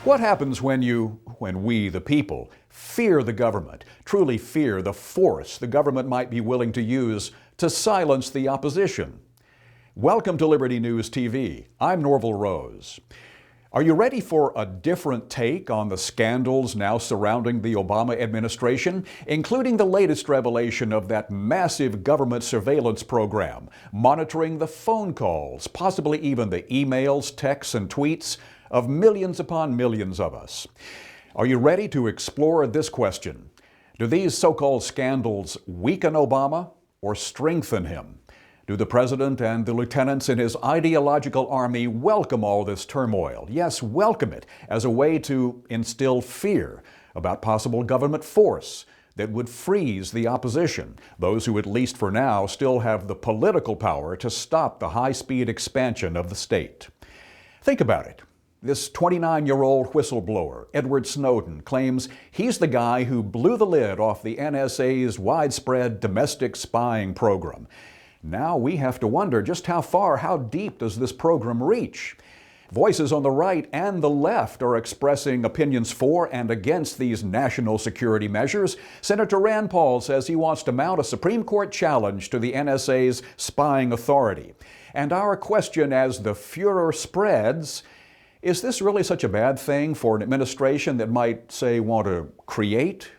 What happens when we, the people, fear the government, truly fear the force the government might be willing to use to silence the opposition? Welcome to Liberty News TV. I'm Norvell Rose. Are you ready for a different take on the scandals now surrounding the Obama administration, including the latest revelation of that massive government surveillance program, monitoring the phone calls, possibly even the emails, texts, and tweets of millions upon millions of us? Are you ready to explore this question? Do these so-called scandals weaken Obama or strengthen him? Do the president and the lieutenants in his ideological army welcome all this turmoil? Yes, welcome it as a way to instill fear about possible government force that would freeze the opposition, those who at least for now still have the political power to stop the high-speed expansion of the state. Think about it. This 29-year-old whistleblower, Edward Snowden, claims he's the guy who blew the lid off the NSA's widespread domestic spying program. Now we have to wonder just how deep does this program reach? Voices on the right and the left are expressing opinions for and against these national security measures. Senator Rand Paul says he wants to mount a Supreme Court challenge to the NSA's spying authority. And our question as the furor spreads: is this really such a bad thing for an administration that might, say, want to create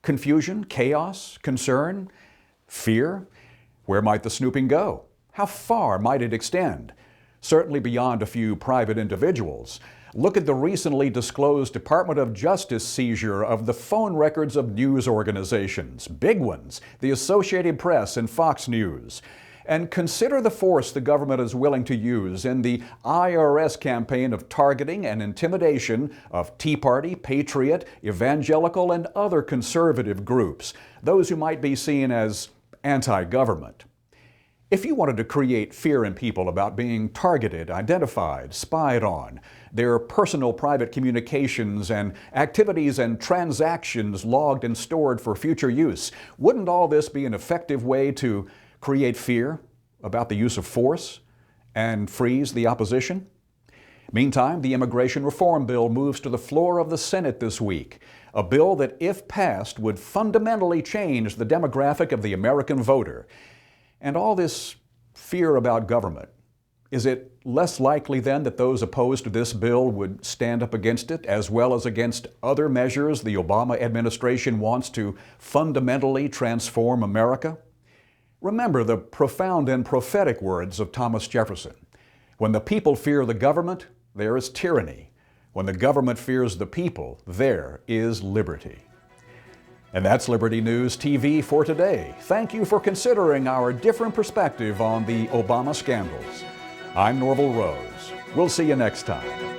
confusion, chaos, concern, fear? Where might the snooping go? How far might it extend? Certainly beyond a few private individuals. Look at the recently disclosed Department of Justice seizure of the phone records of news organizations, big ones, the Associated Press and Fox News. And consider the force the government is willing to use in the IRS campaign of targeting and intimidation of Tea Party, Patriot, evangelical, and other conservative groups, those who might be seen as anti-government. If you wanted to create fear in people about being targeted, identified, spied on, their personal private communications and activities and transactions logged and stored for future use, wouldn't all this be an effective way to create fear about the use of force and freeze the opposition? Meantime, the immigration reform bill moves to the floor of the Senate this week, a bill that, if passed, would fundamentally change the demographic of the American voter. And all this fear about government, is it less likely then that those opposed to this bill would stand up against it, as well as against other measures the Obama administration wants to fundamentally transform America? Remember the profound and prophetic words of Thomas Jefferson: "When the people fear the government, there is tyranny. When the government fears the people, there is liberty." And that's Liberty News TV for today. Thank you for considering our different perspective on the Obama scandals. I'm Norvell Rose. We'll see you next time.